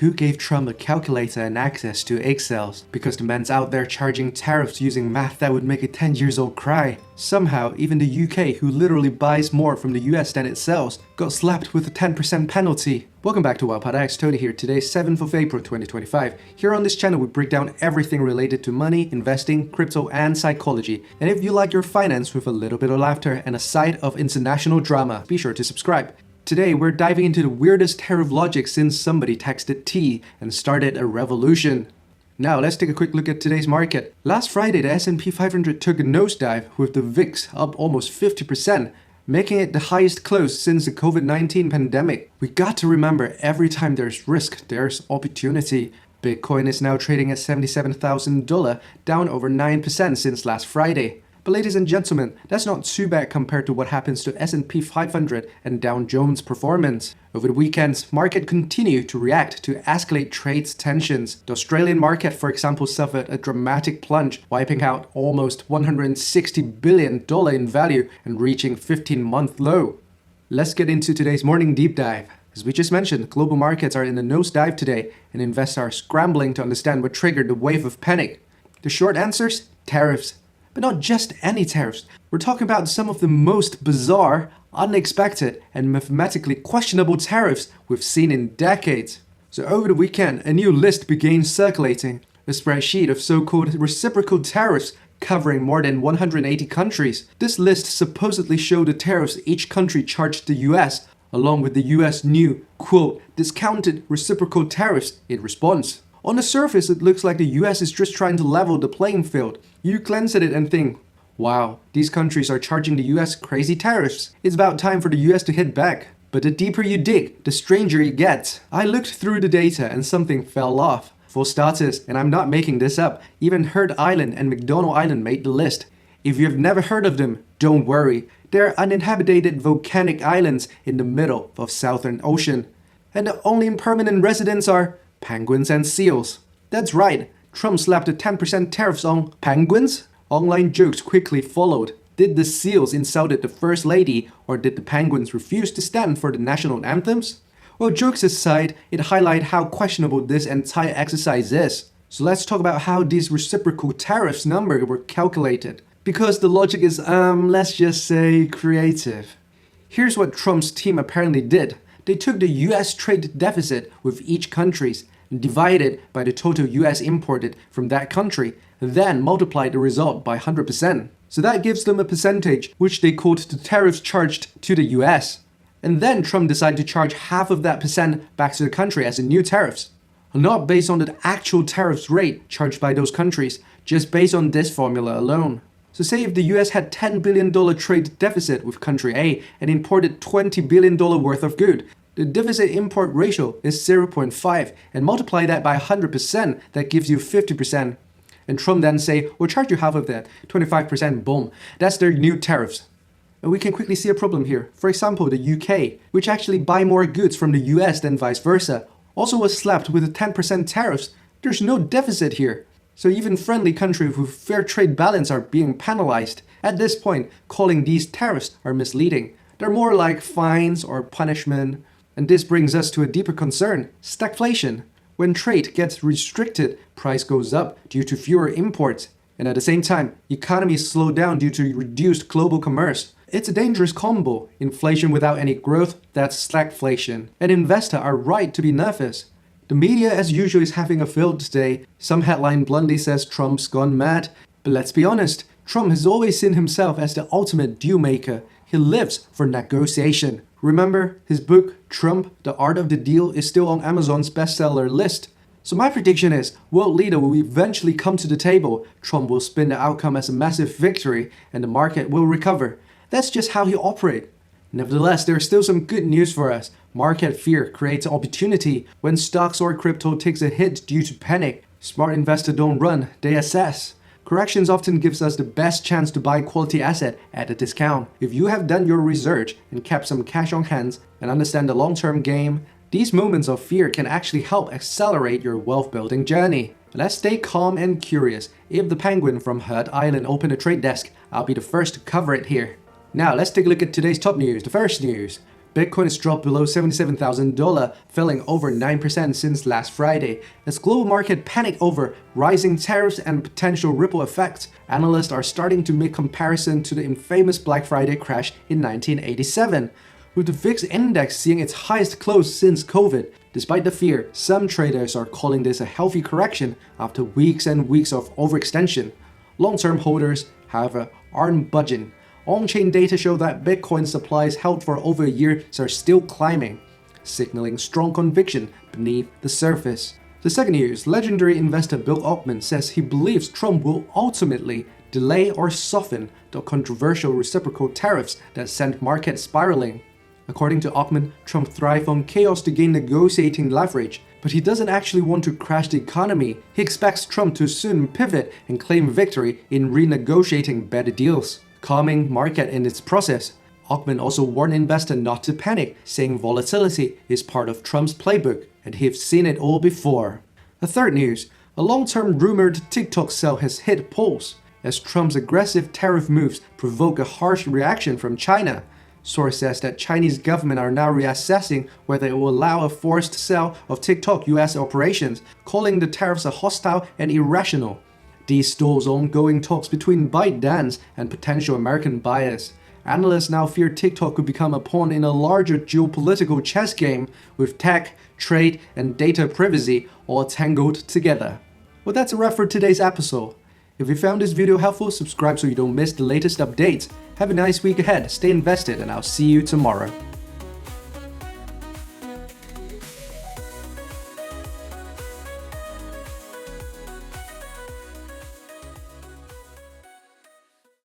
who gave Trump a calculator and access to Excels, because the man's out there charging tariffs using math that would make a 10-year-old cry. Somehow, even the UK, who literally buys more from the US than it sells, got slapped with a 10% penalty. Welcome back to Wildpod X, Tony here. Today is 7th of April 2025. Here on this channel we break down everything related to money, investing, crypto and psychology. And if you like your finance with a little bit of laughter and a side of international drama, be sure to subscribe. Today we're diving into the weirdest tariff logic since somebody texted T and started a revolution. Now let's take a quick look at today's market. Last Friday the S&P 500 took a nosedive with the VIX up almost 50%, making it the highest close since the COVID-19 pandemic. We got to remember, every time there's risk, there's opportunity. Bitcoin is now trading at $77,000, down over 9% since last Friday. But ladies and gentlemen, that's not too bad compared to what happens to S&P 500 and Dow Jones performance. Over the weekends, market continued to react to escalate trade tensions. The Australian market, for example, suffered a dramatic plunge, wiping out almost $160 billion in value and reaching 15-month low. Let's get into today's morning deep dive. As we just mentioned, global markets are in a nosedive today, and investors are scrambling to understand what triggered the wave of panic. The short answers? Tariffs. But not just any tariffs. We're talking about some of the most bizarre, unexpected, and mathematically questionable tariffs we've seen in decades. So over the weekend, a new list began circulating, a spreadsheet of so-called reciprocal tariffs covering more than 180 countries. This list supposedly showed the tariffs each country charged the US, along with the US new, quote, discounted reciprocal tariffs in response. On the surface, it looks like the US is just trying to level the playing field. You glance at it and think, wow, these countries are charging the US crazy tariffs. It's about time for the US to hit back. But the deeper you dig, the stranger it gets. I looked through the data and something fell off. For starters, and I'm not making this up, even Heard Island and McDonald Island made the list. If you've never heard of them, don't worry. They're uninhabited volcanic islands in the middle of Southern Ocean. And the only permanent residents are penguins and seals. That's right, Trump slapped a 10% tariffs on penguins? Online jokes quickly followed. Did the seals insulted the First Lady, or did the penguins refuse to stand for the national anthems? Well, jokes aside, it highlights how questionable this entire exercise is. So let's talk about how these reciprocal tariffs numbers were calculated. Because the logic is, let's just say, creative. Here's what Trump's team apparently did. They took the US trade deficit with each country, divided by the total US imported from that country, then multiplied the result by 100%. So that gives them a percentage, which they called the tariffs charged to the US. And then Trump decided to charge half of that percent back to the country as a new tariffs. Not based on the actual tariffs rate charged by those countries, just based on this formula alone. So say if the US had $10 billion trade deficit with country A and imported $20 billion worth of good, the deficit import ratio is 0.5, and multiply that by 100%, that gives you 50%. And Trump then say, we'll charge you half of that, 25%, boom. That's their new tariffs. And we can quickly see a problem here. For example, the UK, which actually buy more goods from the US than vice versa, also was slapped with a 10% tariffs. There's no deficit here. So even friendly countries with fair trade balance are being penalized. At this point, calling these tariffs are misleading. They're more like fines or punishment. And this brings us to a deeper concern, stagflation. When trade gets restricted, price goes up due to fewer imports. And at the same time, economies slow down due to reduced global commerce. It's a dangerous combo. Inflation without any growth, that's stagflation. And investors are right to be nervous. The media as usual is having a field day. Some headline bluntly says Trump's gone mad. But let's be honest, Trump has always seen himself as the ultimate deal maker. He lives for negotiation. Remember, his book, Trump, The Art of the Deal, is still on Amazon's bestseller list. So my prediction is, world leader will eventually come to the table, Trump will spin the outcome as a massive victory, and the market will recover. That's just how he operates. Nevertheless, there's still some good news for us. Market fear creates opportunity. When stocks or crypto takes a hit due to panic, smart investors don't run, they assess. Corrections often gives us the best chance to buy quality asset at a discount. If you have done your research and kept some cash on hand and understand the long-term game, these moments of fear can actually help accelerate your wealth building journey. Let's stay calm and curious. If the penguin from Heard Island opened a trade desk, I'll be the first to cover it here. Now let's take a look at today's top news. The first news. Bitcoin has dropped below $77,000, falling over 9% since last Friday. As global market panic over rising tariffs and potential ripple effects, analysts are starting to make comparison to the infamous Black Friday crash in 1987, with the VIX index seeing its highest close since COVID. Despite the fear, some traders are calling this a healthy correction after weeks and weeks of overextension. Long-term holders, however, aren't budging. On-chain data show that Bitcoin supplies held for over a year are still climbing, signaling strong conviction beneath the surface. The second news, legendary investor Bill Ackman says he believes Trump will ultimately delay or soften the controversial reciprocal tariffs that sent markets spiraling. According to Ackman, Trump thrived on chaos to gain negotiating leverage, but he doesn't actually want to crash the economy. He expects Trump to soon pivot and claim victory in renegotiating better deals, calming market in its process. Ackman also warned investors not to panic, saying volatility is part of Trump's playbook, and he's seen it all before. The third news, a long-term rumored TikTok sell has hit pause, as Trump's aggressive tariff moves provoke a harsh reaction from China. Source says that Chinese government are now reassessing whether it will allow a forced sale of TikTok US operations, calling the tariffs a hostile and irrational. These stalls ongoing talks between ByteDance and potential American buyers. Analysts now fear TikTok could become a pawn in a larger geopolitical chess game, with tech, trade, and data privacy all tangled together. Well, that's a wrap for today's episode. If you found this video helpful, subscribe so you don't miss the latest updates. Have a nice week ahead, stay invested, and I'll see you tomorrow.